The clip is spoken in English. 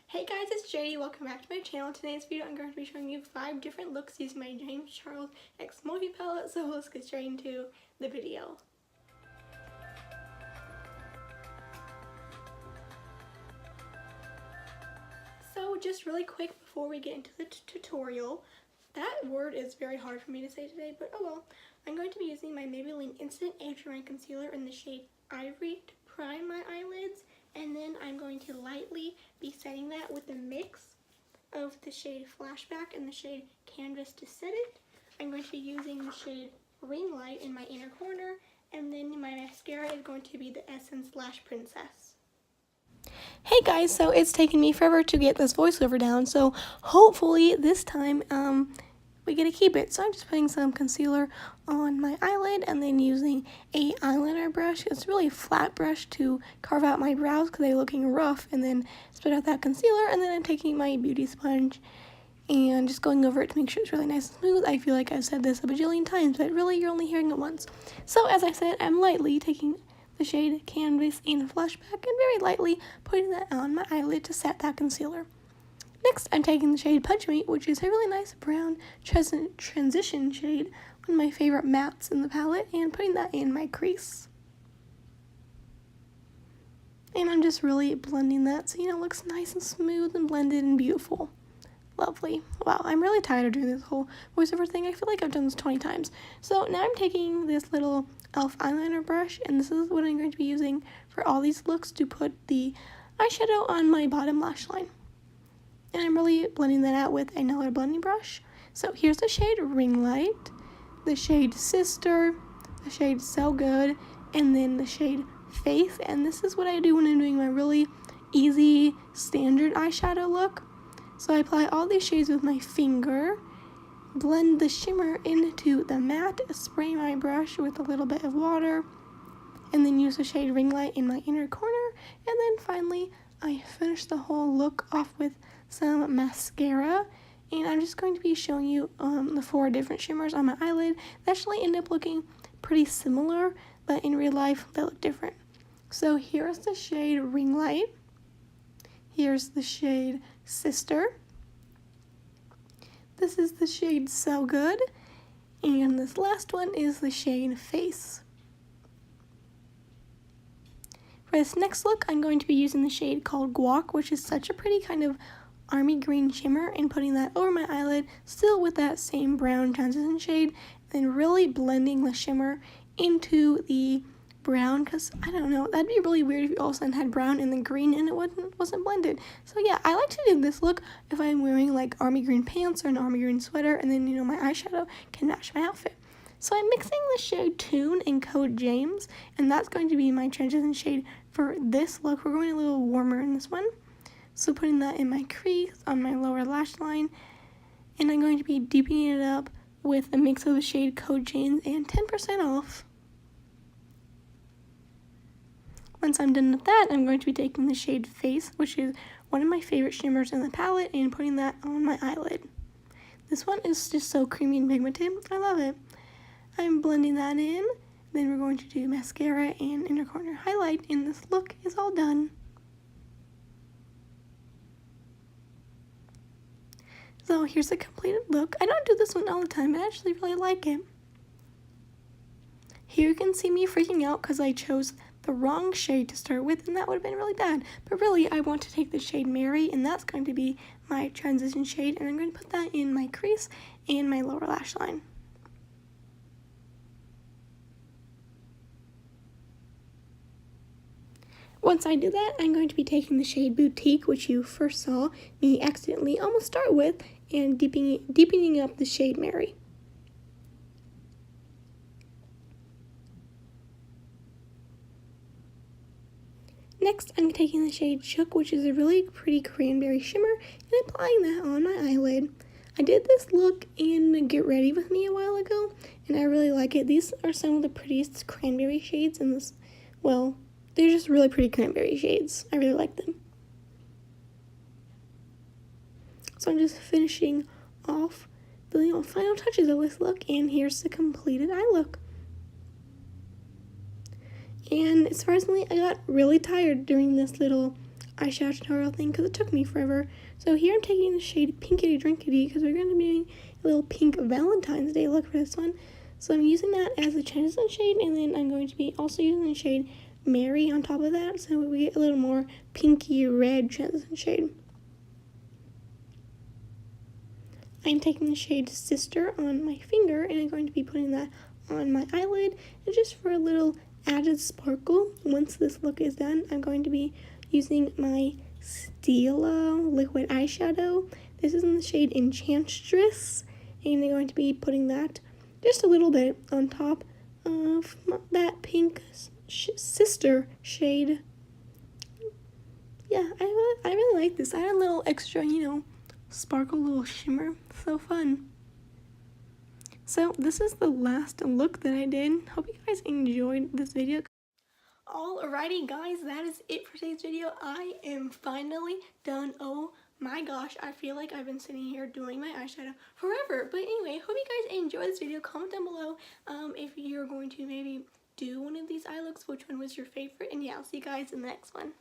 Hey guys, it's JD. Welcome back to my channel. Today's video I'm going to be showing you 5 different looks using my James Charles X Morphe palette, so let's get straight into the video. So just really quick before we get into the tutorial, that word is very hard for me to say today, but oh well. I'm going to be using my Maybelline Instant Age Rewind Concealer in the shade Ivory to prime my eyelids, and then I'm going to lightly be setting that with a mix of the shade Flashback and the shade Canvas to set it. I'm going to be using the shade Ring Light in my inner corner, and then my mascara is going to be the Essence Lash Princess. Hey guys, so it's taken me forever to get this voiceover down, so hopefully this time we get to keep it. So I'm just putting some concealer on my eyelid and then using a eyeliner brush. It's really a flat brush to carve out my brows because they're looking rough, and then spread out that concealer, and then I'm taking my beauty sponge and just going over it to make sure it's really nice and smooth. I feel like I've said this a bajillion times, but really you're only hearing it once. So as I said, I'm lightly taking the shade Canvas and Flashback and very lightly putting that on my eyelid to set that concealer. Next, I'm taking the shade Punch Me, which is a really nice brown transition shade, one of my favorite mattes in the palette, and putting that in my crease. And I'm just really blending that so, it looks nice and smooth and blended and beautiful. Lovely. Wow, I'm really tired of doing this whole voiceover thing. I feel like I've done this 20 times. So now I'm taking this little e.l.f. eyeliner brush, and this is what I'm going to be using for all these looks to put the eyeshadow on my bottom lash line. And I'm really blending that out with another blending brush. So here's the shade Ring Light, the shade Sister, the shade So Good, and then the shade Faith. And this is what I do when I'm doing my really easy standard eyeshadow look. So I apply all these shades with my finger, blend the shimmer into the matte, spray my brush with a little bit of water, and then use the shade Ring Light in my inner corner. And then finally, I finish the whole look off with some mascara, and I'm just going to be showing you the 4 different shimmers on my eyelid. They actually end up looking pretty similar, but in real life they look different. So here's the shade Ring Light, here's the shade Sister, this is the shade So Good, and this last one is the shade Face. For this next look, I'm going to be using the shade called Guac, which is such a pretty kind of army green shimmer, and putting that over my eyelid, still with that same brown transition shade, then really blending the shimmer into the brown, because I don't know, that'd be really weird if you all of a sudden had brown and then green and it wasn't blended. So yeah, I like to do this look if I'm wearing like army green pants or an army green sweater, and then my eyeshadow can match my outfit. So I'm mixing the shade Tune and Code James, and that's going to be my transition shade for this look. We're going a little warmer in this one. So putting that in my crease on my lower lash line, and I'm going to be deepening it up with a mix of the shade Code James and 10% off. Once I'm done with that, I'm going to be taking the shade Face, which is one of my favorite shimmers in the palette, and putting that on my eyelid. This one is just so creamy and pigmented. I love it. I'm blending that in. Then we're going to do mascara and inner corner highlight, and this look is all done. So here's the completed look. I don't do this one all the time, but I actually really like it. Here you can see me freaking out because I chose the wrong shade to start with, and that would have been really bad. But really, I want to take the shade Mary, and that's going to be my transition shade, and I'm going to put that in my crease and my lower lash line. Once I do that, I'm going to be taking the shade Boutique, which you first saw me accidentally almost start with, and deepening up the shade Mary. Next, I'm taking the shade Shook, which is a really pretty cranberry shimmer, and applying that on my eyelid. I did this look in Get Ready With Me a while ago, and I really like it. These are some of the prettiest cranberry shades in this, well, they're just really pretty cranberry shades. I really like them. So I'm just finishing off the final touches of this look, and here's the completed eye look. And surprisingly, I got really tired during this little eyeshadow tutorial thing because it took me forever. So here I'm taking the shade Pinkity Drinkity because we're going to be doing a little pink Valentine's Day look for this one. So I'm using that as the transition shade, and then I'm going to be also using the shade Mary on top of that, so we get a little more pinky red transition shade. I'm taking the shade Sister on my finger, and I'm going to be putting that on my eyelid, and just for a little added sparkle, once this look is done, I'm going to be using my Stila liquid eyeshadow. This is in the shade Enchantress, and I'm going to be putting that just a little bit on top of that pink Sister shade. Yeah, I really like this. I had a little extra, sparkle, little shimmer. So fun. So this is the last look that I did. Hope you guys enjoyed this video. Alrighty guys, that is it for today's video. I am finally done. Oh my gosh, I feel like I've been sitting here doing my eyeshadow forever. But anyway, hope you guys enjoyed this video. Comment down below if you're going to maybe do one of these eye looks, which one was your favorite. And yeah, I'll see you guys in the next one.